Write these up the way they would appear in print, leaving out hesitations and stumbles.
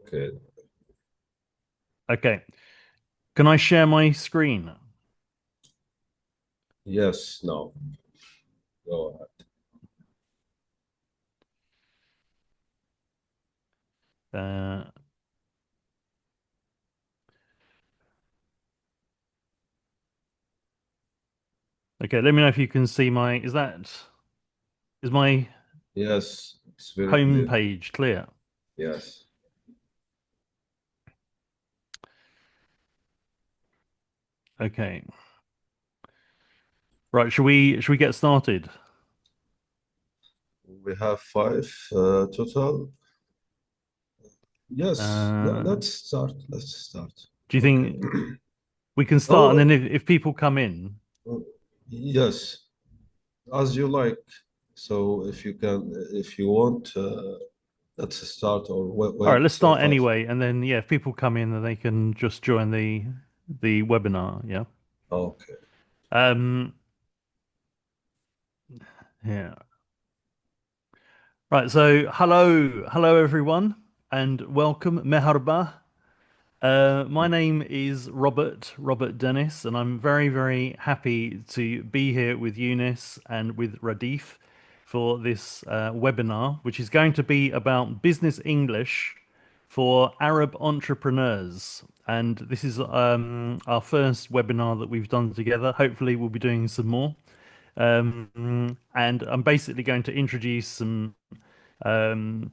Okay. Okay. Can I share my screen? Yes, no. Go ahead. Uh, okay, let me know if you can see is my Yes, it's very home clear. page clear? Yes. Okay. Right, should we get started? We have five total. Yes, Uh, let's start. Let's start. do you Okay. think we can start and then Oh, if people come in, yes, as you like. So if you can, if you want, let's start or all right, wait let's start first. anyway, and then yeah, if people come in, then they can just join the webinar. Yeah. Okay. Um. Yeah. Right. So hello everyone, and welcome. Meharba. My name is Robert Dennis, and I'm very happy to be here with Eunice and with Radif for this webinar, which is going to be about business English for Arab entrepreneurs. And this is our first webinar that we've done together. Hopefully, we'll be doing some more. And I'm basically going to introduce some um,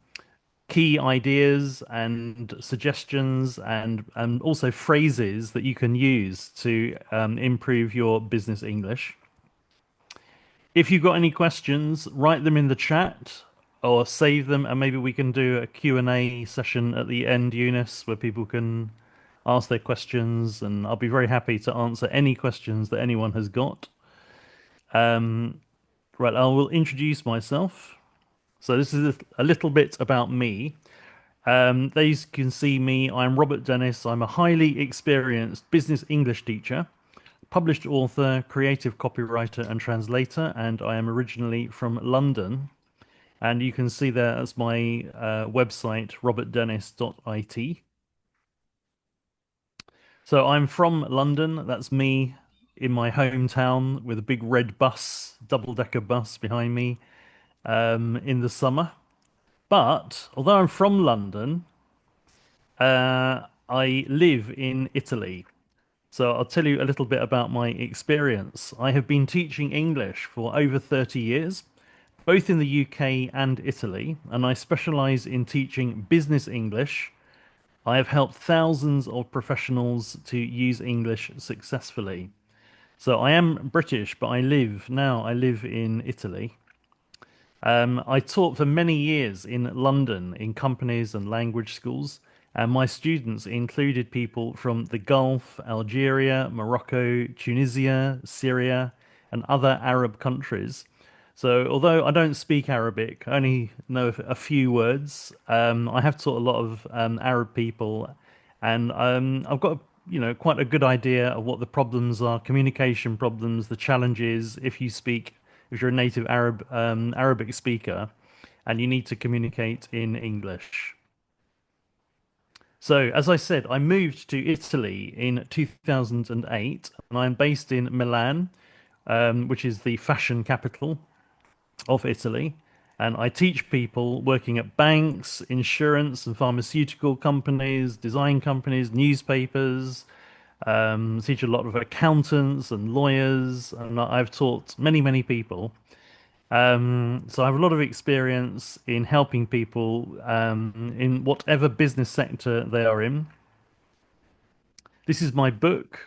key ideas and suggestions and also phrases that you can use to improve your business English. If you've got any questions, write them in the chat or save them, and maybe we can do a Q&A session at the end, Eunice, where people can ask their questions, and I'll be very happy to answer any questions that anyone has got. Right, I will introduce myself. So this is a little bit about me. There you can see me. I'm Robert Dennis. I'm a highly experienced business English teacher, published author, creative copywriter, and translator, and I am originally from London. And you can see there as my website, robertdennis.it. So I'm from London. That's me in my hometown with a big red bus, double-decker bus behind me in the summer. But although I'm from London, I live in Italy. So I'll tell you a little bit about my experience. I have been teaching English for over 30 years, both in the UK and Italy, and I specialize in teaching business English. I have helped thousands of professionals to use English successfully. So I am British, but I live in Italy. I taught for many years in London in companies and language schools, and my students included people from the Gulf, Algeria, Morocco, Tunisia, Syria, and other Arab countries. So, although I don't speak Arabic, I only know a few words. I have taught a lot of Arab people, and I've got quite a good idea of what the problems are, communication problems, the challenges if you're a native Arabic speaker, and you need to communicate in English. So, as I said, I moved to Italy in 2008, and I'm based in Milan, which is the fashion capital of Italy. And I teach people working at banks, insurance and pharmaceutical companies, design companies, newspapers. Teach a lot of accountants and lawyers, and I've taught many people. So I have a lot of experience in helping people in whatever business sector they are in. This is my book.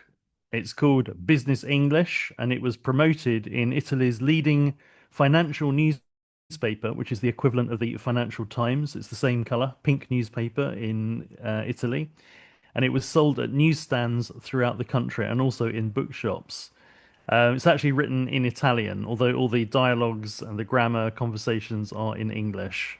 It's called Business English, and it was promoted in Italy's leading financial newspaper, which is the equivalent of the Financial Times. It's the same color, pink newspaper in Italy. And it was sold at newsstands throughout the country and also in bookshops. It's actually written in Italian, although all the dialogues and the grammar conversations are in English.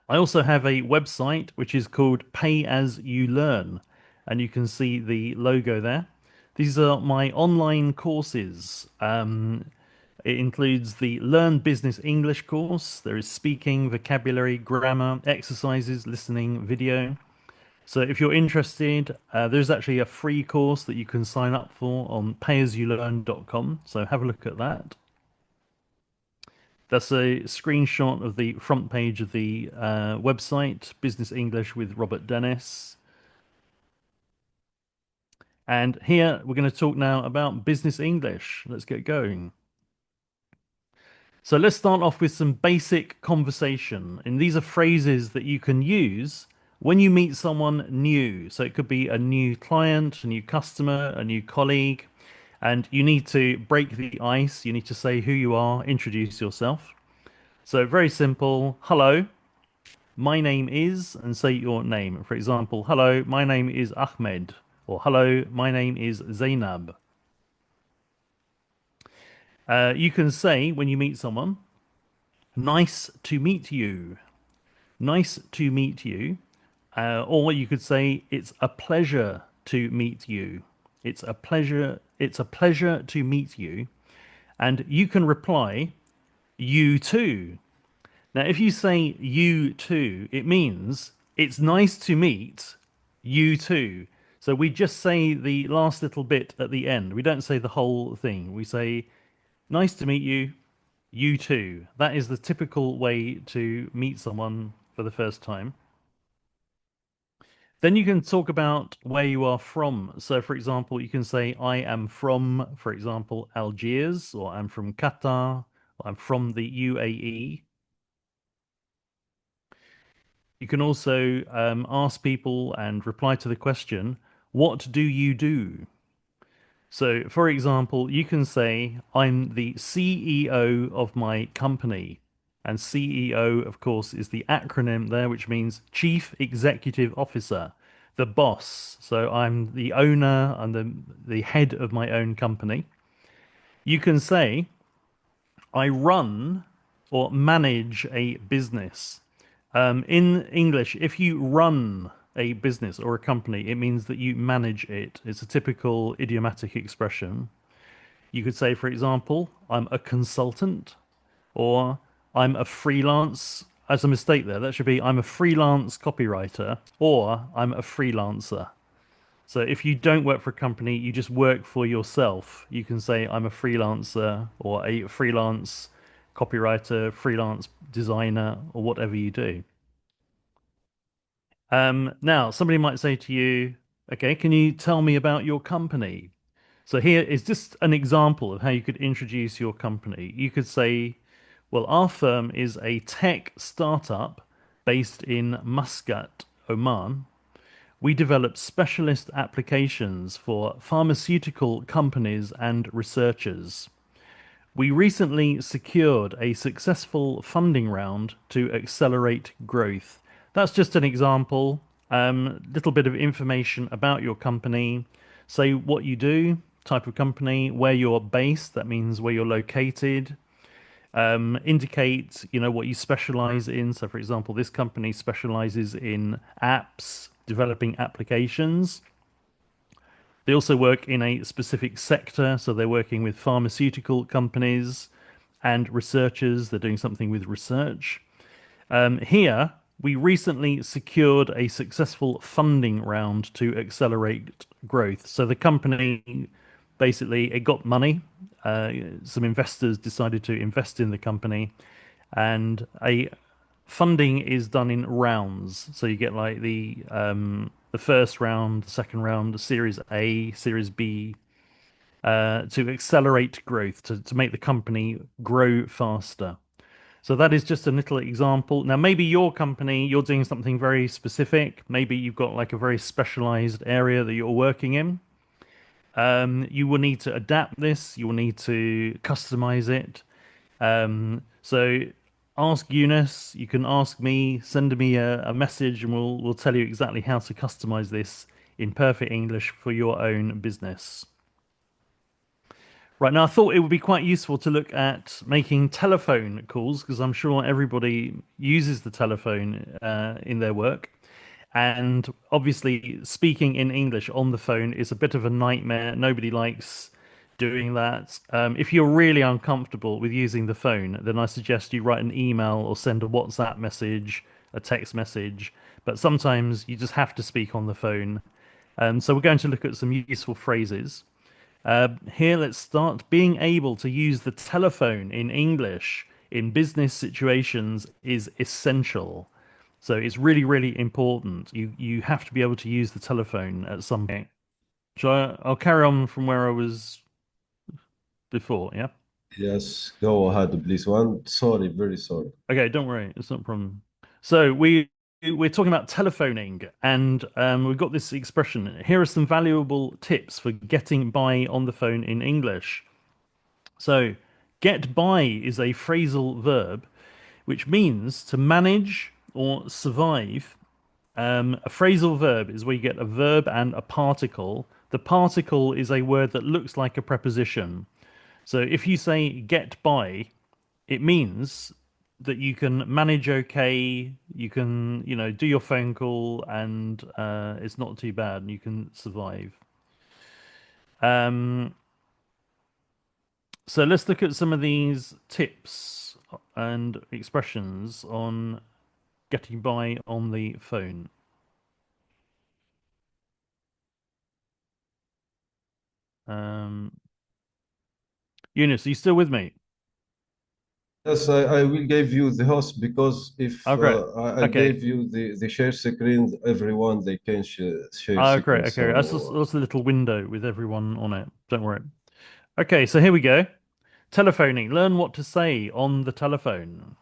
I also have a website which is called Pay As You Learn, and you can see the logo there. These are my online courses. It includes the Learn Business English course. There is speaking, vocabulary, grammar, exercises, listening, video. So if you're interested, there's actually a free course that you can sign up for on payasyolearn.com. So have a look at that. That's a screenshot of the front page of the website, Business English with Robert Dennis. And here we're going to talk now about business English. Let's get going. So let's start off with some basic conversation. And these are phrases that you can use when you meet someone new. So it could be a new client, a new customer, a new colleague, and you need to break the ice. You need to say who you are, introduce yourself. So very simple. Hello, my name is, and say your name. For example, hello, my name is Ahmed, or hello, my name is Zainab. You can say when you meet someone, nice to meet you. Nice to meet you. Or you could say, it's a pleasure to meet you. It's a pleasure. It's a pleasure to meet you. And you can reply, you too. Now, if you say you too, it means it's nice to meet you too. So we just say the last little bit at the end. We don't say the whole thing. We say, nice to meet you, you too. That is the typical way to meet someone for the first time. Then you can talk about where you are from. So, for example, you can say, I am from, for example, Algiers, or I'm from Qatar, or I'm from the UAE. You can also ask people and reply to the question, what do you do? So, for example, you can say, I'm the CEO of my company. And CEO, of course, is the acronym there, which means Chief Executive Officer, the boss. So I'm the owner and the head of my own company. You can say, I run or manage a business. In English, if you run a business or a company, it means that you manage it. It's a typical idiomatic expression. You could say, for example, I'm a consultant, or I'm a freelance. As a mistake there, that should be I'm a freelance copywriter, or I'm a freelancer. So if you don't work for a company, you just work for yourself. You can say I'm a freelancer or a freelance copywriter, freelance designer, or whatever you do. Now, somebody might say to you, okay, can you tell me about your company? So here is just an example of how you could introduce your company. You could say, well, our firm is a tech startup based in Muscat, Oman. We develop specialist applications for pharmaceutical companies and researchers. We recently secured a successful funding round to accelerate growth. That's just an example. Little bit of information about your company. Say what you do, type of company, where you're based. That means where you're located. Indicate, what you specialize in. So, for example, this company specializes in apps, developing applications. They also work in a specific sector, so they're working with pharmaceutical companies and researchers. They're doing something with research. Here, we recently secured a successful funding round to accelerate growth. So the company basically it got money. Some investors decided to invest in the company, and a funding is done in rounds. So you get like the first round, the second round, the Series A, Series B, to accelerate growth, to make the company grow faster. So that is just a little example. Now, maybe your company, you're doing something very specific. Maybe you've got like a very specialized area that you're working in. You will need to adapt this. You will need to customize it. So ask Eunice. You can ask me. Send me a message, and we'll tell you exactly how to customize this in perfect English for your own business. Right now, I thought it would be quite useful to look at making telephone calls because I'm sure everybody uses the telephone in their work. And obviously, speaking in English on the phone is a bit of a nightmare. Nobody likes doing that. If you're really uncomfortable with using the phone, then I suggest you write an email or send a WhatsApp message, a text message. But sometimes you just have to speak on the phone. So we're going to look at some useful phrases. Here, let's start. Being able to use the telephone in English in business situations is essential. So it's really, really important. You have to be able to use the telephone at some point. I'll carry on from where I was before, yeah? Yes, go ahead, please. One, sorry, very sorry. Okay, don't worry, it's not a problem. So we're talking about telephoning, and we've got this expression. Here are some valuable tips for getting by on the phone in English. So, get by is a phrasal verb, which means to manage or survive. A phrasal verb is where you get a verb and a particle. The particle is a word that looks like a preposition. So if you say get by, it means that you can manage okay, you can, do your phone call and it's not too bad and you can survive. Um, so let's look at some of these tips and expressions on getting by on the phone. Um, Eunice, are you still with me? Yes, I will give you the host because if Oh, great. I Okay. gave you the share screen, everyone they can share Oh, great. screen. Okay. So That's a little window with everyone on it. Don't worry. Okay, so here we go. Telephoning. Learn what to say on the telephone.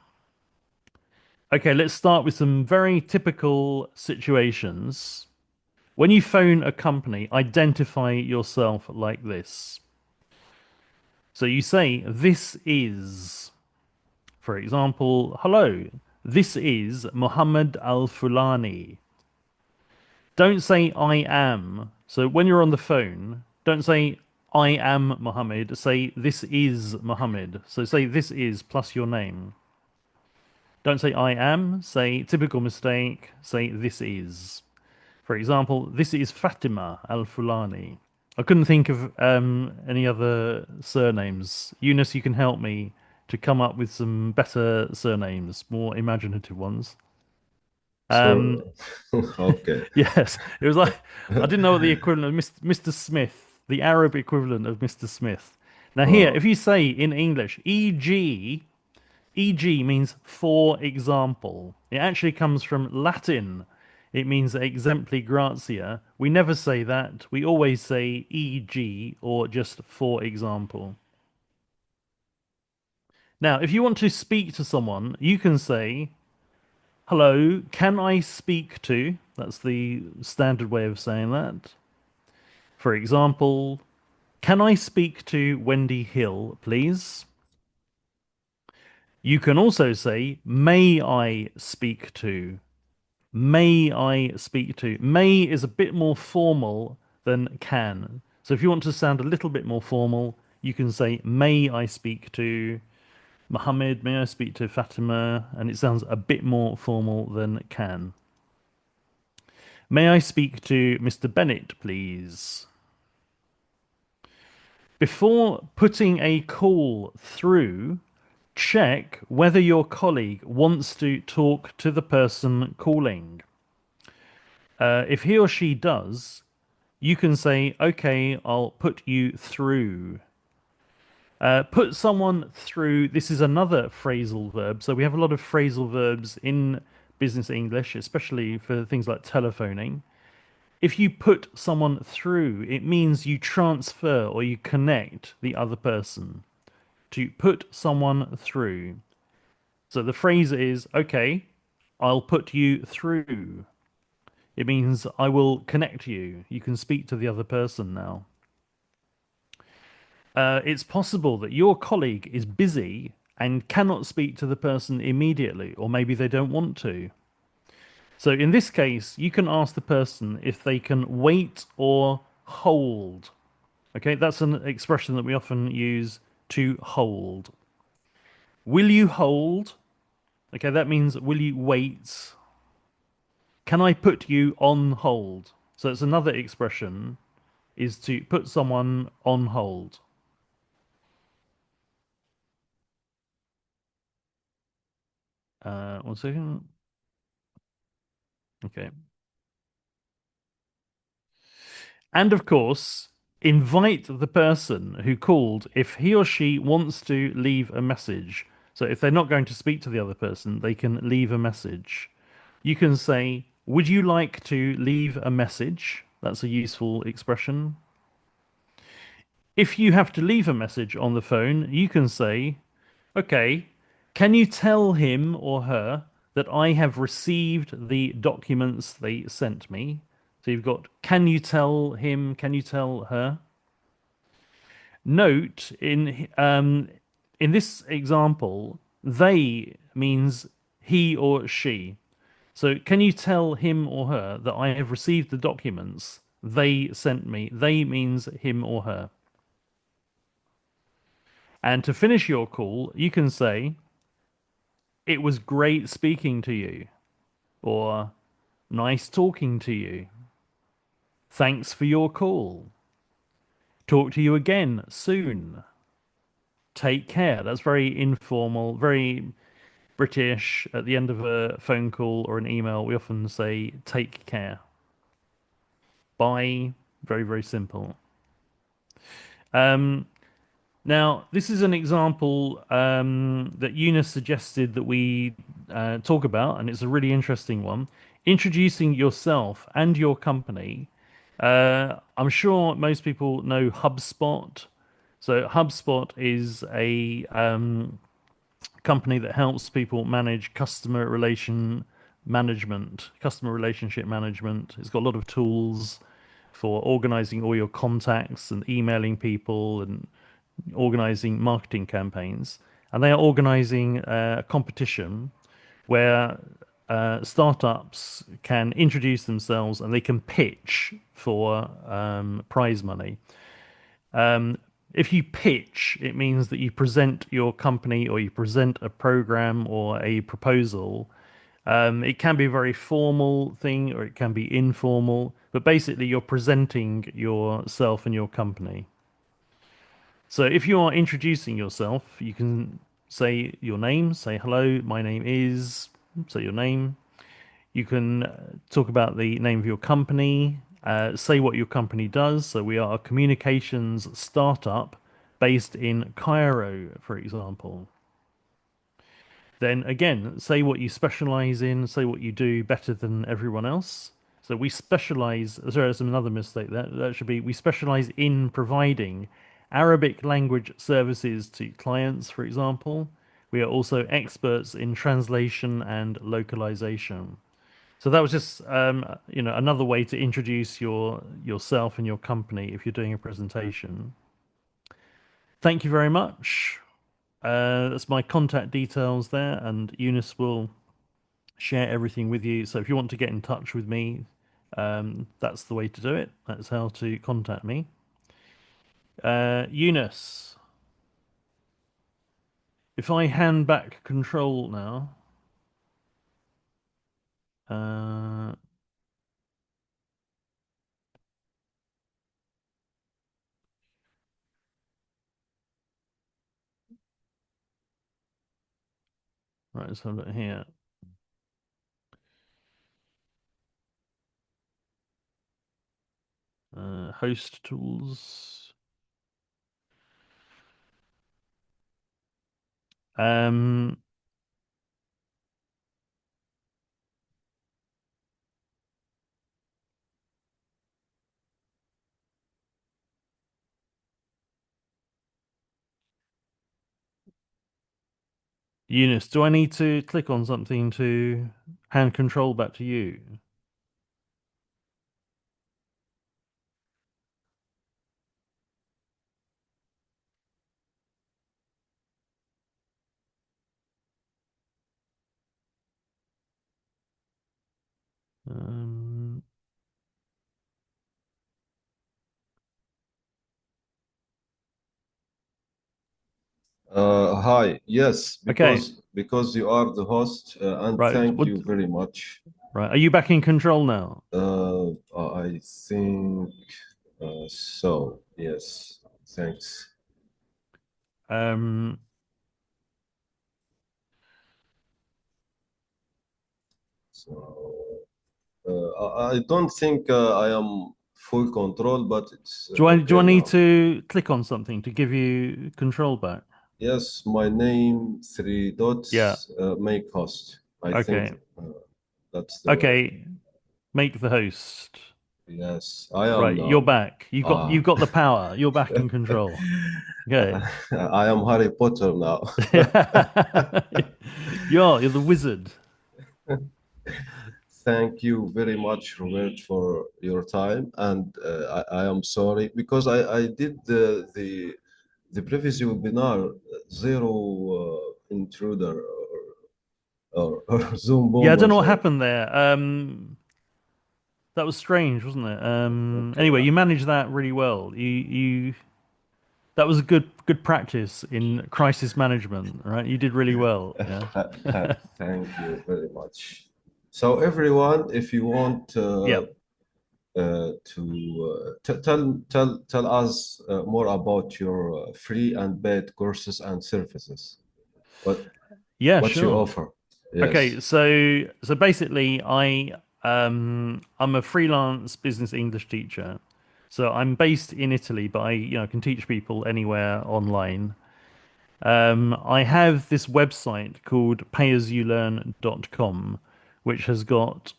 Okay, let's start with some very typical situations. When you phone a company, identify yourself like this. So you say, this is, for example, hello, this is Muhammad Al Fulani. Don't say I am. So when you're on the phone, don't say I am Muhammad. Say this is Muhammad. So say this is plus your name. Don't say I am. Say typical mistake. Say this is. For example, this is Fatima Al Fulani. I couldn't think of any other surnames. Eunice, you can help me to come up with some better surnames, more imaginative ones. Um, so okay. yes, it was like I didn't know what the equivalent of Mr. Smith, the Arab equivalent of Mr. Smith. Now here, if Oh, you say in English, e.g. means for example. It actually comes from Latin. It means exempli gratia. We never say that. We always say e.g. or just for example. Now, if you want to speak to someone, you can say, hello, can I speak to? That's the standard way of saying that. For example, can I speak to Wendy Hill, please? You can also say, may I speak to? May I speak to? May is a bit more formal than can. So if you want to sound a little bit more formal, you can say, may I speak to Mohammed? May I speak to Fatima? And it sounds a bit more formal than can. May I speak to Mr. Bennett, please? Before putting a call through, check whether your colleague wants to talk to the person calling. If he or she does, you can say, okay, I'll put you through. Put someone through. This is another phrasal verb. So we have a lot of phrasal verbs in business English, especially for things like telephoning. If you put someone through, it means you transfer or you connect the other person. To put someone through. So the phrase is, okay, I'll put you through. It means I will connect you. You can speak to the other person now. It's possible that your colleague is busy and cannot speak to the person immediately, or maybe they don't want to. So in this case, you can ask the person if they can wait or hold. Okay, that's an expression that we often use to hold. Will you hold? Okay, that means will you wait? Can I put you on hold? So it's another expression is to put someone on hold. One second. Okay. And of course, invite the person who called if he or she wants to leave a message. So if they're not going to speak to the other person, they can leave a message. You can say, "Would you like to leave a message?" That's a useful expression. If you have to leave a message on the phone, you can say, "Okay, can you tell him or her that I have received the documents they sent me?" So you've got, "Can you tell him? Can you tell her?" Note in this example, they means he or she. So can you tell him or her that I have received the documents they sent me? They means him or her. And to finish your call, you can say, "It was great speaking to you," or "Nice talking to you. Thanks for your call. Talk to you again soon. Take care." That's very informal, very British. At the end of a phone call or an email, we often say "take care." Bye. Very, very simple. Um, Now, this is an example that Eunice suggested that we talk about, and it's a really interesting one. Introducing yourself and your company. I'm sure most people know HubSpot. So, HubSpot is a company that helps people manage customer relationship management. It's got a lot of tools for organizing all your contacts and emailing people and organizing marketing campaigns, and they are organizing a competition where startups can introduce themselves and they can pitch for prize money. If you pitch, it means that you present your company or you present a program or a proposal. It can be a very formal thing or it can be informal, but basically you're presenting yourself and your company. So if you are introducing yourself, you can say your name, say hello, my name is, say your name. You can talk about the name of your company, say what your company does. So we are a communications startup based in Cairo, for example. Then again, say what you specialize in, say what you do better than everyone else. So we specialize, sorry, there's another mistake there. That should be, we specialize in providing Arabic language services to clients, for example. We are also experts in translation and localization. So that was just, another way to introduce yourself and your company if you're doing a presentation. Thank you very much. That's my contact details there, and Eunice will share everything with you. So if you want to get in touch with me, that's the way to do it. That's how to contact me. Eunice, if I hand back control now, uh, right, let's have a look here. Host tools. Um, Eunice, do I need to click on something to hand control back to you? Um, Hi. Yes, okay, because you are the host, and right. thank you very much. Right. Are you back in control now? I think so. Yes. Thanks. Um, I don't think I am full control, but it's Do I okay need now. to click on something to give you control back? Yes, my name, three Yeah. dots, make host. I think Okay. that's the way. Okay. Make the host. Yes, I am Right. You're now. back. Ah, You've got the power. You're back in control. Okay. I am Harry Potter now. You're the wizard. Thank you very much, Robert, for your time. And I am sorry because I did the previous webinar zero intruder or Zoom Yeah, I don't know bombers what or happened there. That was strange, wasn't it? okay. Anyway, you managed that really well. You that was a good practice in crisis management, right? You did really well. Yeah. Thank you very much. So everyone, if you want Yeah. to tell us more about your free and paid courses and services. What Yeah, what you sure. offer? Okay, Yes. so basically I'm a freelance business English teacher. So I'm based in Italy, but I can teach people anywhere online. I have this website called payasyoulearn.com, which has got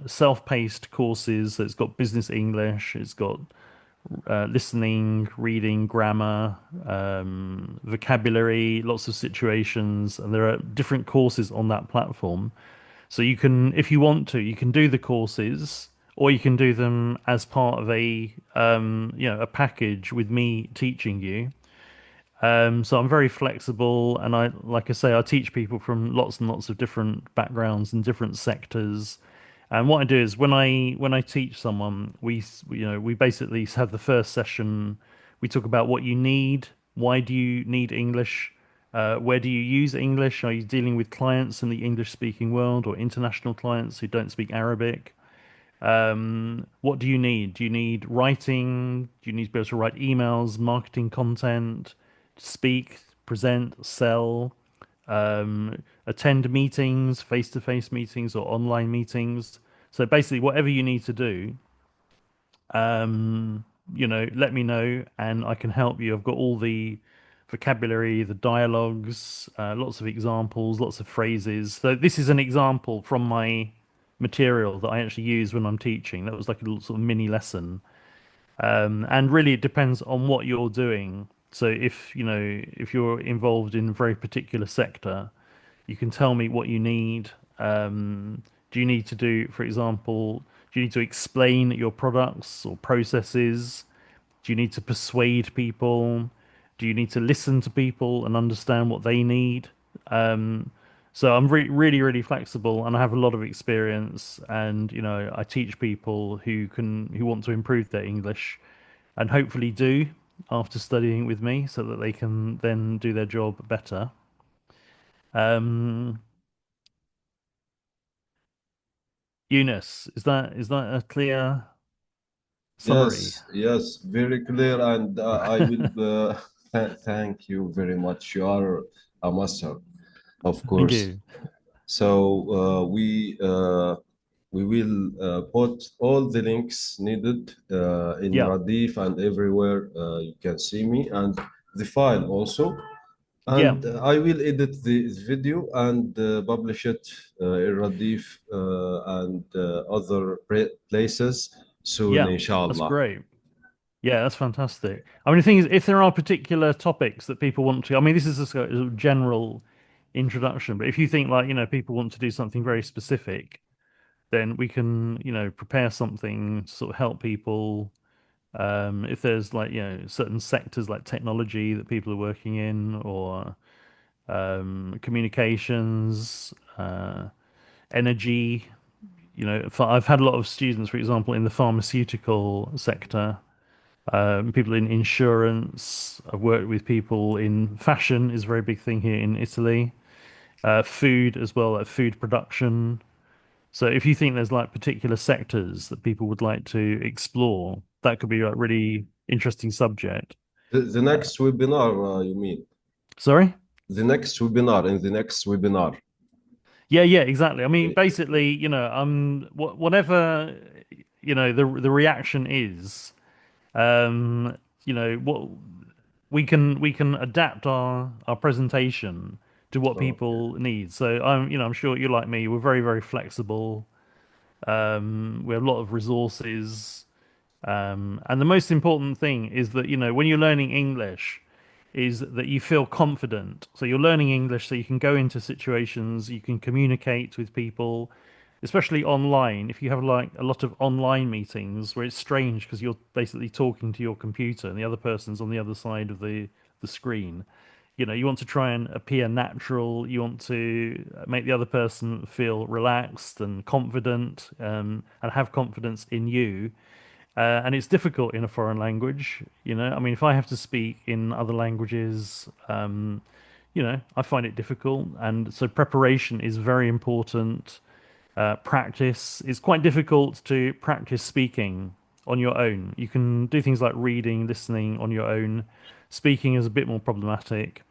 self-paced courses. So it's got business English, it's got listening, reading, grammar, vocabulary, lots of situations, and there are different courses on that platform. So you can, if you want to, you can do the courses, or you can do them as part of a package with me teaching you. So I'm very flexible, and like I say, I teach people from lots and lots of different backgrounds and different sectors. And what I do is when I teach someone, we basically have the first session. We talk about what you need, why do you need English, where do you use English? Are you dealing with clients in the English speaking world or international clients who don't speak Arabic? What do you need? Do you need writing? Do you need to be able to write emails, marketing content, speak, present, sell, attend meetings, face-to-face meetings or online meetings? So basically, whatever you need to do, let me know and I can help you. I've got all the vocabulary, the dialogues, lots of examples, lots of phrases. So this is an example from my material that I actually use when I'm teaching. That was like a little sort of mini lesson. And really, it depends on what you're doing. So if you're involved in a very particular sector, you can tell me what you need. Do you need to do, for example, do you need to explain your products or processes? Do you need to persuade people? Do you need to listen to people and understand what they need? Um, so I'm really, really flexible, and I have a lot of experience. And I teach people who want to improve their English, and hopefully do after studying with me, so that they can then do their job better. Um, Eunice, is that a clear summary? Yes, yes, very clear, and I will thank you very much. You are a master, of Thank course. you. So we will put all the links needed in Yeah, رديف and everywhere you can see me, and the file also. yeah, And I will edit the video and publish it in رديف and other places soon, yeah. That's inshallah. great. Yeah, that's fantastic. I mean, the thing is, if there are particular topics that people want to, I mean, this is a sort of general introduction, but if you think like, people want to do something very specific, then we can, prepare something to sort of help people. If there's like, certain sectors like technology that people are working in, or communications, energy. I've had a lot of students, for example, in the pharmaceutical sector, people in insurance. I've worked with people in fashion is a very big thing here in Italy. Food as well, like food production. So if you think there's like particular sectors that people would like to explore, that could be a really interesting subject. The Uh, next webinar, you mean? Sorry? The next webinar, in the next webinar. Yeah, exactly. I mean, Eh, basically, whatever, the reaction is, um, what we can adapt our presentation to what Okay. people need. So I'm sure you like me, we're very, very flexible. We have a lot of resources. And the most important thing is that, when you're learning English, is that you feel confident. So you're learning English so you can go into situations, you can communicate with people, especially online. If you have like a lot of online meetings where it's strange because you're basically talking to your computer and the other person's on the other side of the screen. You want to try and appear natural. You want to make the other person feel relaxed and confident, and have confidence in you. And it's difficult in a foreign language. I mean, if I have to speak in other languages, I find it difficult. And so preparation is very important. Practice. It's quite difficult to practice speaking on your own. You can do things like reading, listening on your own. Speaking is a bit more problematic.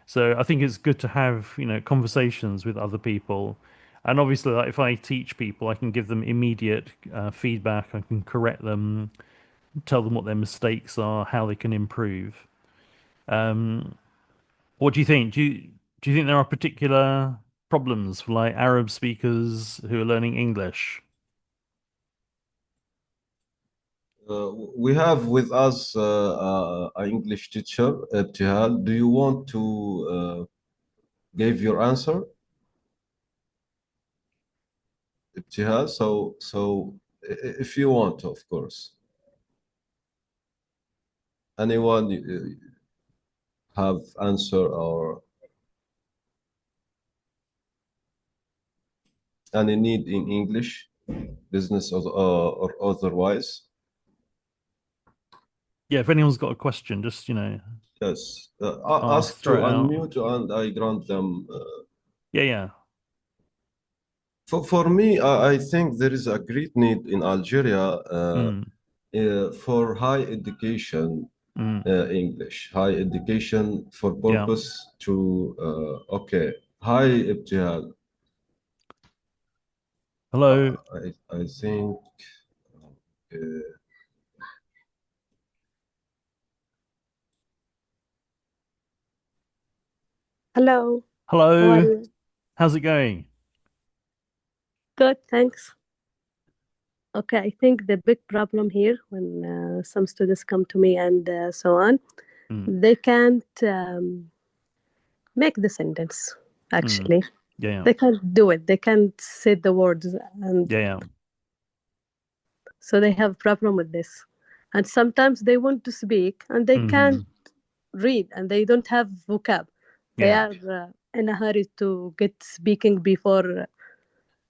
So I think it's good to have, conversations with other people. And obviously, like, if I teach people, I can give them immediate feedback. I can correct them, tell them what their mistakes are, how they can improve. Um, what do you think? Do you think there are particular problems for like Arab speakers who are learning English? we have with us an English teacher, Ibtihal. Do you want to give your answer, Ibtihal? If you want, of course. Anyone have answer or any need in English, business or otherwise? Yeah, if anyone's got a question, just Yes. Ask to throw it out. unmute and I grant them. Yeah, yeah. For me, I think there is a great need in Algeria Mm, for high education mm, English, high education for yeah. purpose to, okay. Hi, Ibtihal. Hello. I think, uh, Hello, how are Hello. you? How's it going? Good, thanks. Okay, I think the big problem here when some students come to me and so on, Mm, they can't make the sentence, mm, actually. yeah, yeah. They can't do it. They can't say the words. And Yeah, yeah. so they have problem with this. And sometimes they want to speak and they can't Mm, read and they don't have vocab. They yeah. are in a hurry to get speaking before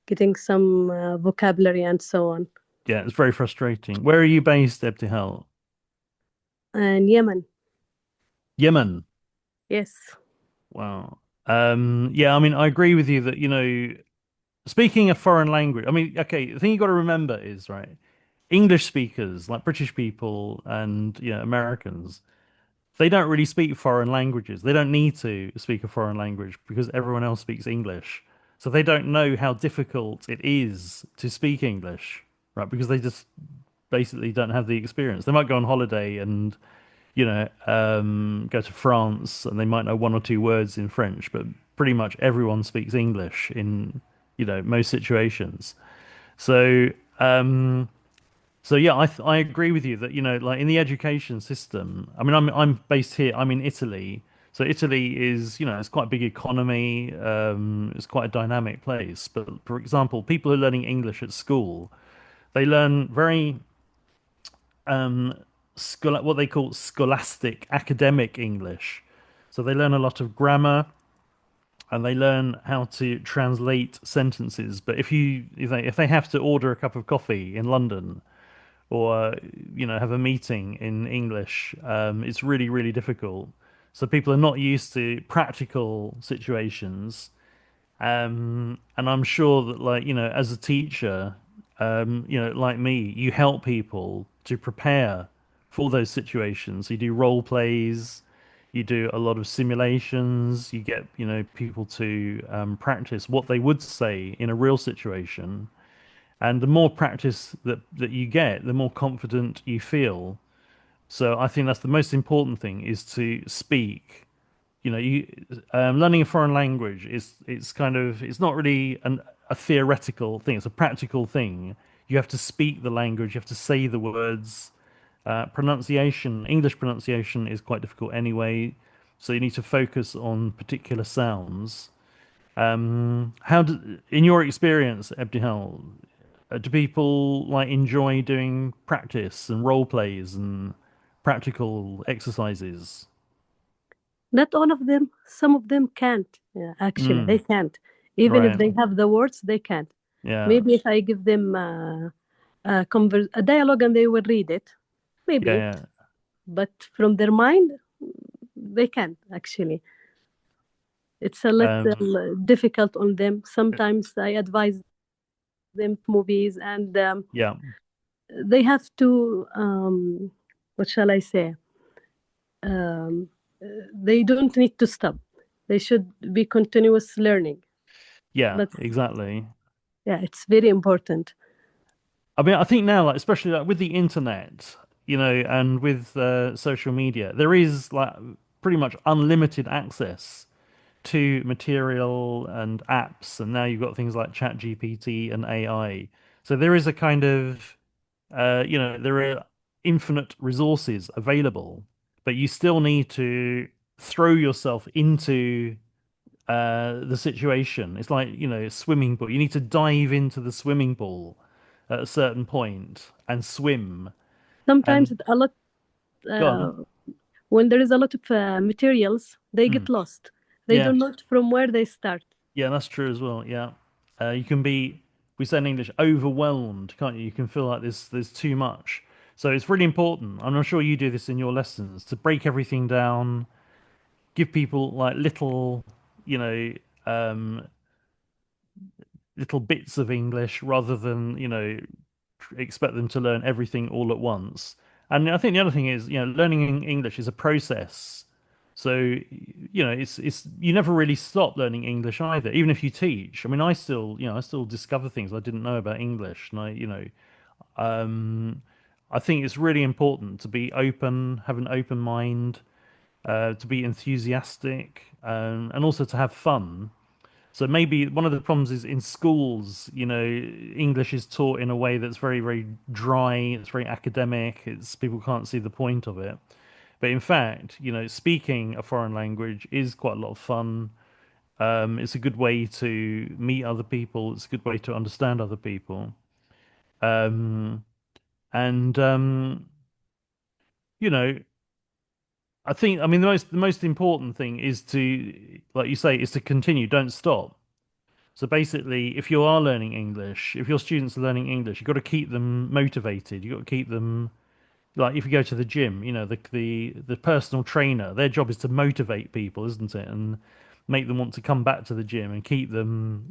getting some vocabulary and so on. Yeah, it's very frustrating. Where are you based, Ebtihal? And Yemen, Yemen. yes. Wow. Yeah, I mean, I agree with you that, speaking a foreign language, I mean, okay, the thing you got to remember is, right, English speakers, like British people and, Americans, they don't really speak foreign languages. They don't need to speak a foreign language because everyone else speaks English. So they don't know how difficult it is to speak English, right? Because they just basically don't have the experience. They might go on holiday and go to France and they might know one or two words in French, but pretty much everyone speaks English in most situations. So um, so yeah, I agree with you that like in the education system. I mean, I'm based here. I'm in Italy. So Italy is, it's quite a big economy. It's quite a dynamic place. But for example, people who are learning English at school, they learn very what they call scholastic academic English. So they learn a lot of grammar and they learn how to translate sentences. But if they have to order a cup of coffee in London or have a meeting in English, it's really, really difficult. So people are not used to practical situations. And I'm sure that, like, as a teacher, like me, you help people to prepare for those situations. You do role plays, You do a lot of simulations. You get, people to practice what they would say in a real situation. And the more practice that you get, the more confident you feel. So I think that's the most important thing is to speak. You learning a foreign language is it's not really a theoretical thing. It's a practical thing. You have to speak the language. You have to say the words. English pronunciation is quite difficult anyway, so you need to focus on particular sounds. In your experience, Ebdihal, do people like enjoy doing practice and role plays and practical exercises? Not all of them. Some of them can't. Actually, they Mm, can't. Even if right. they have the words, they can't. Yeah. Maybe if I give them a dialogue and they will read it, Yeah. maybe. Yeah. But from their mind, they can't actually. It's a Um, little difficult on them. Sometimes I advise them movies, and yeah. they have to. What shall I say? Um, they don't need to stop. They should be continuous learning. Yeah. But Exactly. yeah, it's very important. I mean, I think now, like especially like with the internet, and with social media, there is like pretty much unlimited access to material and apps, and now you've got things like ChatGPT and AI. So there is a kind of, there are infinite resources available, but you still need to throw yourself into the situation. It's like, swimming pool. You need to dive into the swimming pool at a certain point and swim. Sometimes And a lot go on. uh, when there is a lot of materials, they Mm, get lost. They yeah, don't know from where they start. yeah, that's true as well. Yeah, you can be, we say in English, overwhelmed, can't you? You can feel like there's too much. So it's really important, and I'm sure you do this in your lessons, to break everything down, give people like you know, um, little bits of English rather than, expect them to learn everything all at once. And I think the other thing is, learning English is a process. So, it's you never really stop learning English either, even if you teach. I mean, I still discover things I didn't know about English, and um, I think it's really important to be open, have an open mind, to be enthusiastic, and also to have fun. So maybe one of the problems is in schools, English is taught in a way that's very, very dry. It's very academic. It's people can't see the point of it. But in fact, speaking a foreign language is quite a lot of fun. It's a good way to meet other people. It's a good way to understand other people. Um, and you know, I mean, the most important thing is to, like you say, is to continue. Don't stop. So basically, if you are learning English, if your students are learning English, you've got to keep them motivated. You've got to keep them, like if you go to the gym, the personal trainer, their job is to motivate people, isn't it? And make them want to come back to the gym and keep them,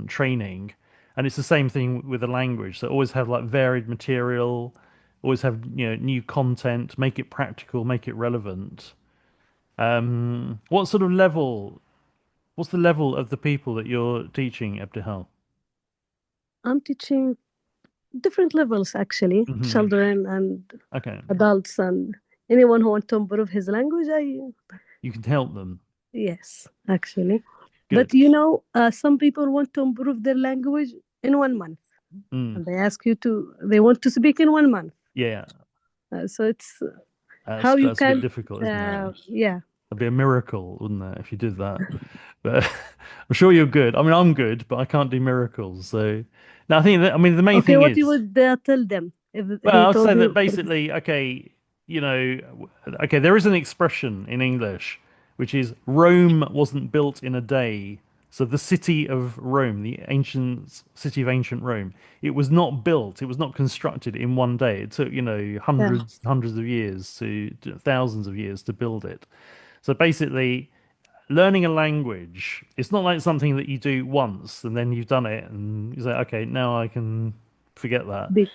training. And it's the same thing with the language. So always have like varied material, always have, new content, make it practical, make it relevant. What sort of level What's the level of the people that you're teaching, Abdihal? I'm teaching different levels actually, Hmm. children and Okay, adults and anyone who wants to improve his language. you can help them. Yes, actually. But Good. some people want to improve their language in 1 month, Mm. and they want to speak in 1 month. Yeah, So it's how that's you that's a bit can, difficult, isn't it? yeah. That'd be a miracle, wouldn't it, if you did that? But I'm sure you're good. I mean, I'm good, but I can't do miracles. So, no, I mean, the main Okay, thing what you is, would tell them if he well, I'd say told that you? basically, okay, you know, okay, there is an expression in English which is Rome wasn't built in a day. So the city of Rome, the ancient city of ancient Rome, it was not built, it was not constructed in one day. It took, Yeah, hundreds of years thousands of years to build it. So basically, learning a language, it's not like something that you do once and then you've done it and you say, okay, now I can forget that. big.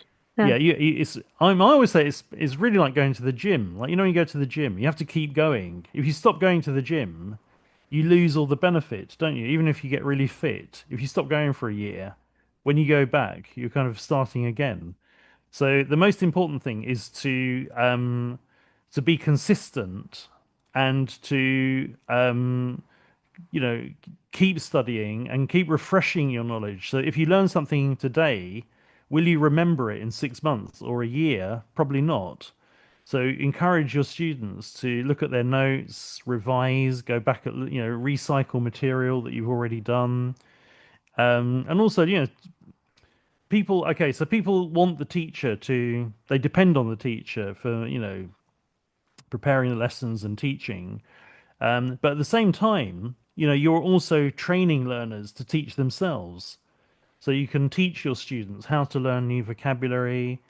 Yeah, I always say it's really like going to the gym. Like, when you go to the gym, you have to keep going. If you stop going to the gym, you lose all the benefits, don't you? Even if you get really fit, if you stop going for a year, when you go back, you're kind of starting again. So the most important thing is to be consistent and to you know keep studying and keep refreshing your knowledge. So if you learn something today, will you remember it in 6 months or a year? Probably not. So encourage your students to look at their notes, revise, go back at recycle material that you've already done, and also people. Okay, so people want the teacher to. They depend on the teacher for preparing the lessons and teaching. But at the same time, you're also training learners to teach themselves. So you can teach your students how to learn new vocabulary,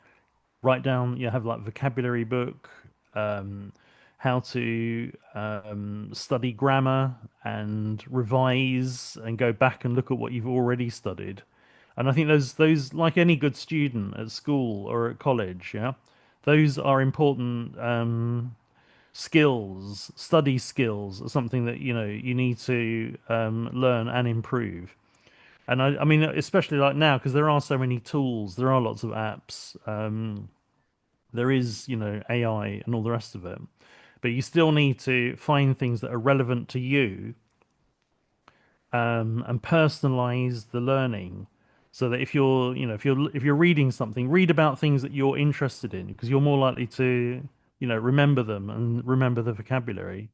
write down, have like vocabulary book, um, how to study grammar and revise and go back and look at what you've already studied. And I think those like any good student at school or at college, yeah, those are important skills, study skills, are something that you need to learn and improve. And I mean, especially like now, because there are so many tools, there are lots of apps. There is, AI and all the rest of it, but you still need to find things that are relevant to you, and personalize the learning, so that if you're reading something, read about things that you're interested in, because you're more likely to, remember them and remember the vocabulary.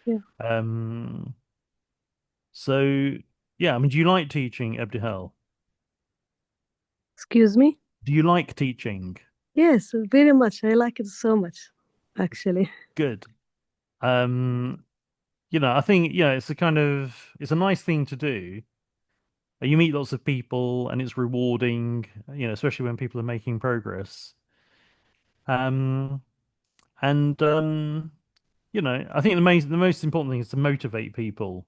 Yeah. Um, so yeah, I mean, do you like teaching, Abdihal? Excuse me? Do you like teaching? Yes, very much. I like it so much, actually. Good. Um, I think, it's a nice thing to do. You meet lots of people and it's rewarding, especially when people are making progress. Um, and I think the most important thing is to motivate people.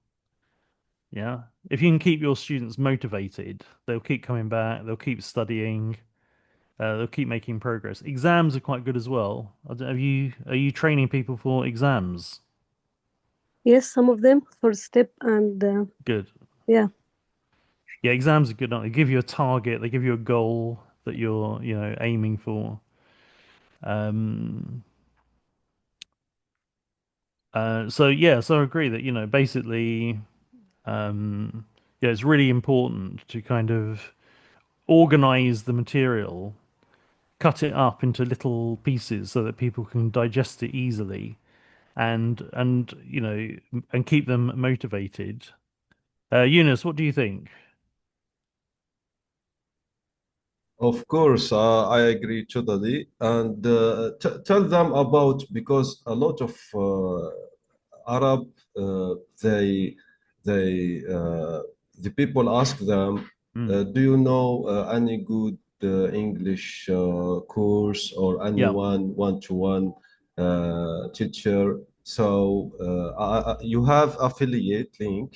Yeah. If you can keep your students motivated, they'll keep coming back, they'll keep studying, they'll keep making progress. Exams are quite good as well. Are you training people for exams? Yes, some of them for step and Good. yeah. Yeah, exams are good. They give you a target, they give you a goal that you're, aiming for. Um, so I agree that, basically, yeah, it's really important to kind of organize the material, cut it up into little pieces so that people can digest it easily, and keep them motivated. Eunice, what do you think? Of course, I agree totally. And tell them about, because a lot of Arab, uh, they the people ask them, Mm. do you know any good English course or Yeah. anyone one-to-one teacher? So you have affiliate link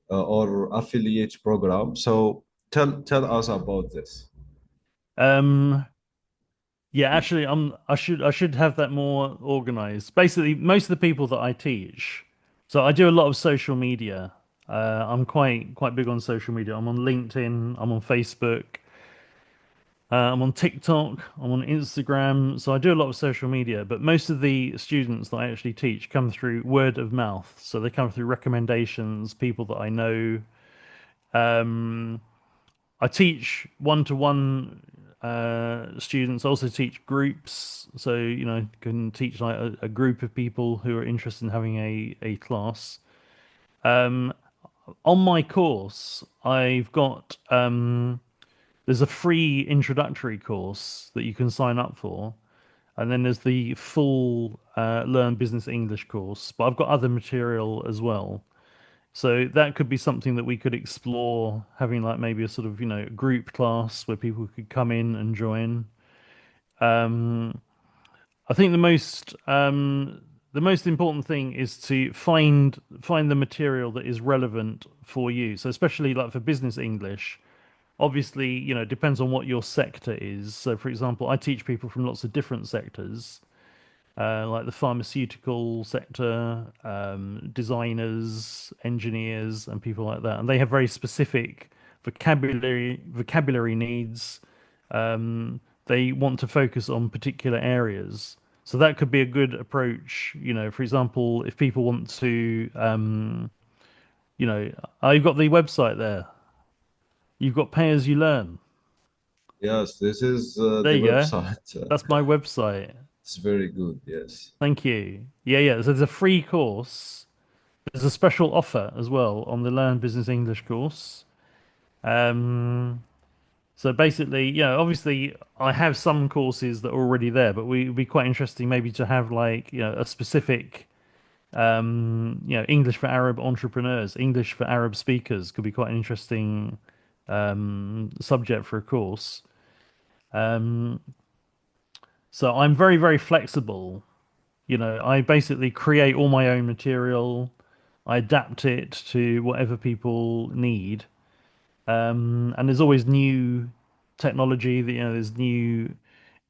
or affiliate program. So tell us about this. Um, Yeah, actually, I should have that more organized. Basically, most of the people that I teach, so I do a lot of social media. I'm quite big on social media. I'm on LinkedIn. I'm on Facebook. I'm on TikTok. I'm on Instagram. So I do a lot of social media. But most of the students that I actually teach come through word of mouth. So they come through recommendations, people that I know. Um, I teach one-to-one students. I also teach groups, so can teach like a group of people who are interested in having a class. Um, on my course, I've got there's a free introductory course that you can sign up for, and then there's the full Learn Business English course. But I've got other material as well. So that could be something that we could explore, having like maybe a sort of, group class where people could come in and join. Um, I think the most important thing is to find the material that is relevant for you. So especially like for business English, obviously, it depends on what your sector is. So, for example, I teach people from lots of different sectors, like the pharmaceutical sector, designers, engineers, and people like that, and they have very specific vocabulary needs. They want to focus on particular areas. So that could be a good approach. For example, if people want to, you've got the website there. You've got Pay As You Learn. Yes, this is There the you go. website. That's my website. It's very good. Yes. Thank you. Yeah. So there's a free course. There's a special offer as well on the Learn Business English course. So basically, obviously I have some courses that are already there, but it'd be quite interesting maybe to have like, a specific, English for Arab entrepreneurs, English for Arab speakers could be quite an interesting subject for a course. So I'm very, very flexible. I basically create all my own material. I adapt it to whatever people need. And there's always new technology that, there's new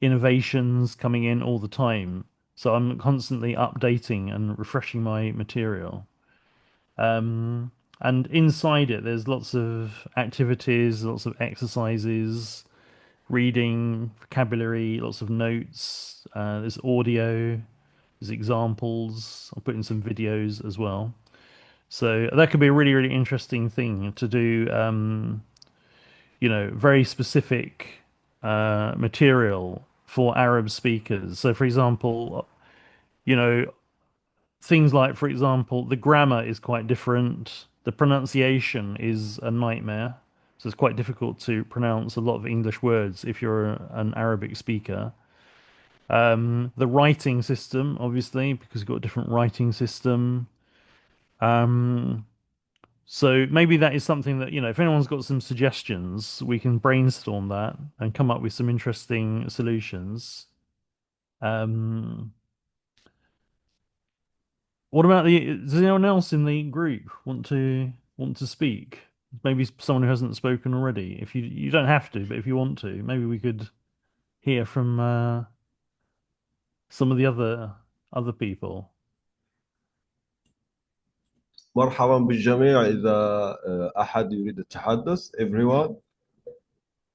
innovations coming in all the time. So I'm constantly updating and refreshing my material. And inside it, there's lots of activities, lots of exercises, reading, vocabulary, lots of notes. There's audio, there's examples. I'll put in some videos as well. So that could be a really, really interesting thing to do. Very specific material for Arab speakers. So, for example, you know, things like, for example, the grammar is quite different. The pronunciation is a nightmare. So it's quite difficult to pronounce a lot of English words if you're an Arabic speaker. The writing system, obviously, because you've got a different writing system. So maybe that is something that, if anyone's got some suggestions, we can brainstorm that and come up with some interesting solutions. Um, what about does anyone else in the group want to speak? Maybe someone who hasn't spoken already. If you don't have to, but if you want to, maybe we could hear from some of the other people. مرحبا بالجميع. إذا أحد يريد التحدث, everyone,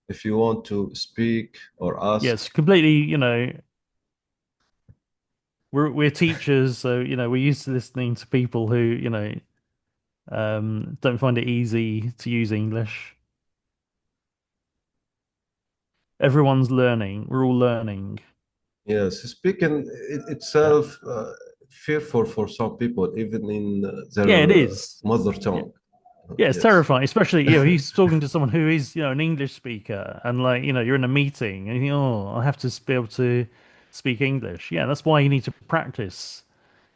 if you want to speak or ask. Yes, completely, we're teachers, so we're used to listening to people who, don't find it easy to use English. Everyone's learning. We're all learning. Yes, speaking itself fearful for some people, even in their Yeah, it is. mother tongue. Yeah, it's Yes. terrifying, especially he's talking to someone who is an English speaker, and like you're in a meeting and you think, oh, I have to be able to speak English. Yeah, that's why you need to practice.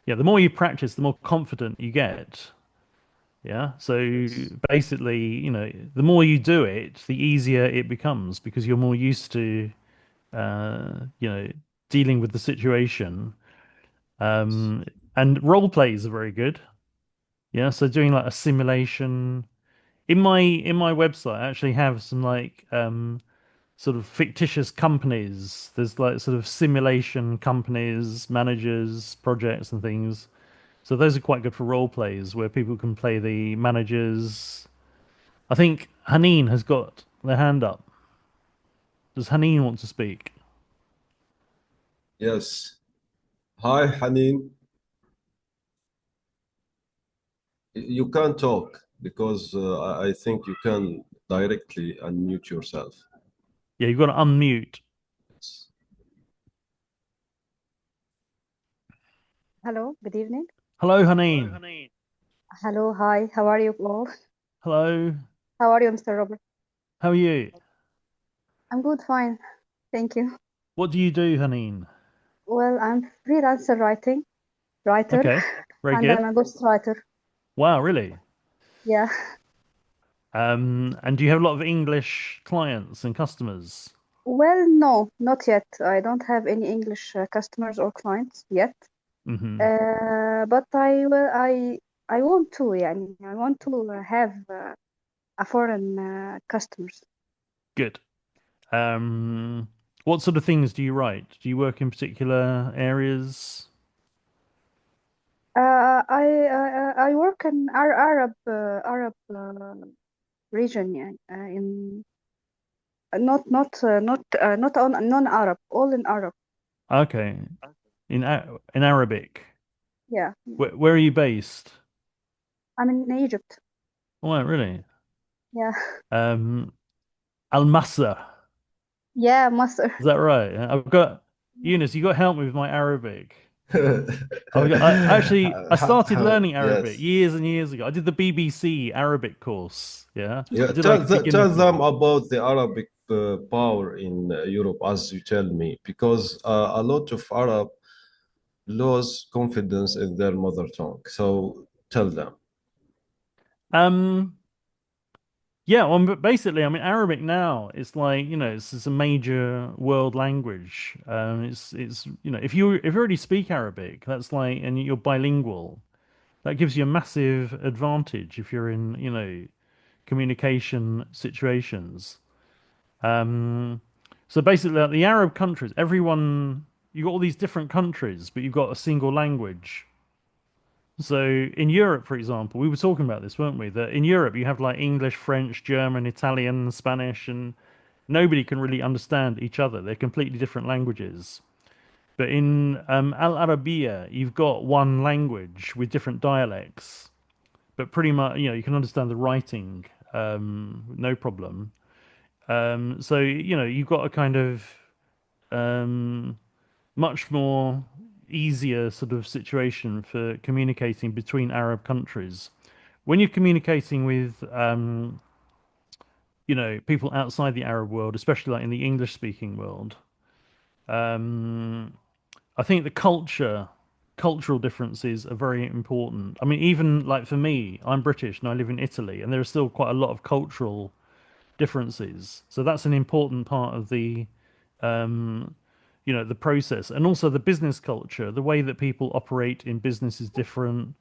Yeah, the more you practice, the more confident you get. Yeah, so basically, the more you do it, the easier it becomes because you're more used to, dealing with the situation. And role plays are very good. Yeah, so doing like a simulation in my website, I actually have some like sort of fictitious companies. There's like sort of simulation companies, managers, projects, and things. So those are quite good for role plays where people can play the managers. I think Haneen has got their hand up. Does Haneen want to speak? Yes. Hi, Haneen. You can talk because I think you can directly unmute yourself. Yeah, you've got to unmute. Hello, good evening. Hello, Haneen. Hello, hi, how are you all? Hello. How are you, Mr. Robert? How are you? I'm good, fine. Thank you. What do you do, Haneen? Well, I'm freelancer writer, Okay, very and good. I'm a ghostwriter. Wow, really? Yeah. And do you have a lot of English clients and customers? Well, no, not yet. I don't have any English customers or clients yet. Hmm. But I want to, يعني, I want to have a foreign customers. Good. What sort of things do you write? Do you work in particular areas? I work in Arab region, يعني, in not on non-Arab, all in Arab. Okay. In Arabic. Yeah, Where are you based? I'm in Egypt. Oh, really? Yeah, Al Masa. yeah, Masr. Is that right? I've got Eunice, you got to help me with my Arabic. I started learning Arabic Yes. years and years ago. I did the BBC Arabic course. Yeah. Yeah, I did like a beginner tell them course. about the Arabic power in Europe, as you tell me, because a lot of Arab lose confidence in their mother tongue. So tell them. Um, yeah, well, but basically, I mean, Arabic now it's like, it's a major world language. It's if you already speak Arabic, that's like, and you're bilingual, that gives you a massive advantage if you're in, communication situations. Um, so basically, like the Arab countries, everyone, you've got all these different countries, but you've got a single language. So in Europe, for example, we were talking about this, weren't we? That in Europe you have like English, French, German, Italian, Spanish, and nobody can really understand each other. They're completely different languages. But in Al Arabiya, you've got one language with different dialects, but pretty much, you can understand the writing, no problem. So you've got a kind of um, much more easier sort of situation for communicating between Arab countries. When you're communicating with people outside the Arab world, especially like in the English speaking world, um, I think the cultural differences are very important. I mean, even like for me, I'm British and I live in Italy, and there are still quite a lot of cultural differences. So that's an important part of the um, the process, and also the business culture. The way that people operate in business is different.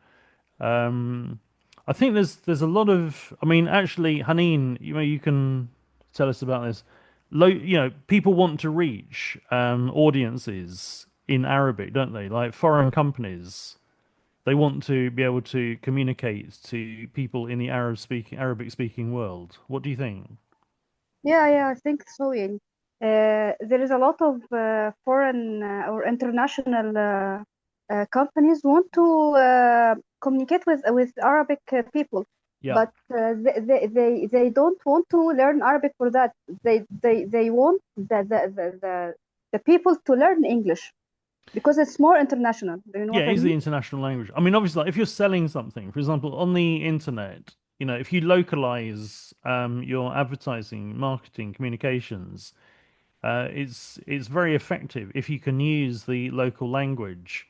Um, I think there's a lot of. I mean, actually, Haneen, you can tell us about this. People want to reach audiences in Arabic, don't they? Like foreign companies, they want to be able to communicate to people in the Arabic speaking world. What do you think? Yeah, I think so. يعني. There is a lot of foreign or international companies want to communicate with Arabic people, Yeah. but they don't want to learn Arabic for that. They want the people to learn English because it's more international. Do you know Yeah, what it I is the mean? international language. I mean, obviously, like, if you're selling something, for example, on the internet, if you localize your advertising, marketing, communications, it's very effective if you can use the local language.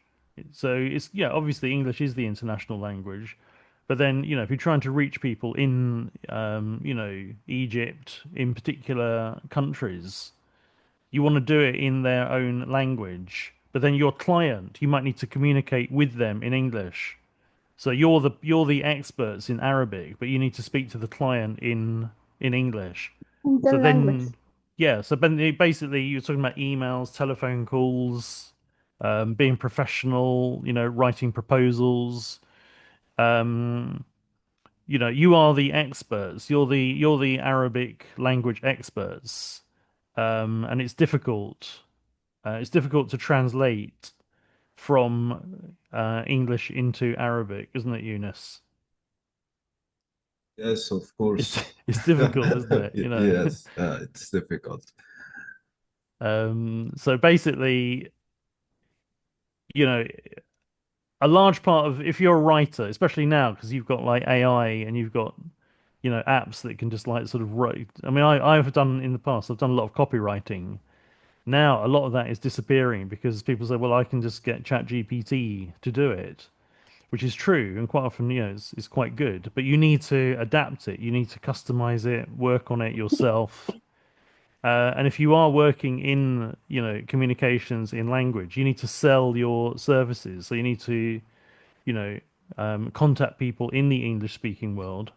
So it's obviously English is the international language, but then if you're trying to reach people in Egypt, in particular countries, you want to do it in their own language, but then your client, you might need to communicate with them in English. So you're the experts in Arabic, but you need to speak to the client in English. In So their language. then, yeah. So then basically, you're talking about emails, telephone calls, being professional. Writing proposals. Um, you are the experts. You're the Arabic language experts, and it's difficult. It's difficult to translate from English into Arabic, isn't it, Eunice? Yes, of It's course. it's difficult, isn't it? Yes, it's difficult. So basically, you know, a large part of if you're a writer, especially now, because you've got like AI and you've got apps that can just like sort of write. I mean, I've done in the past. I've done a lot of copywriting. Now, a lot of that is disappearing because people say, "Well, I can just get ChatGPT to do it," which is true, and quite often, it's quite good. But you need to adapt it. You need to customize it, work on it yourself. And if you are working in, communications in language, you need to sell your services. So you need to, you know, contact people in the English speaking world.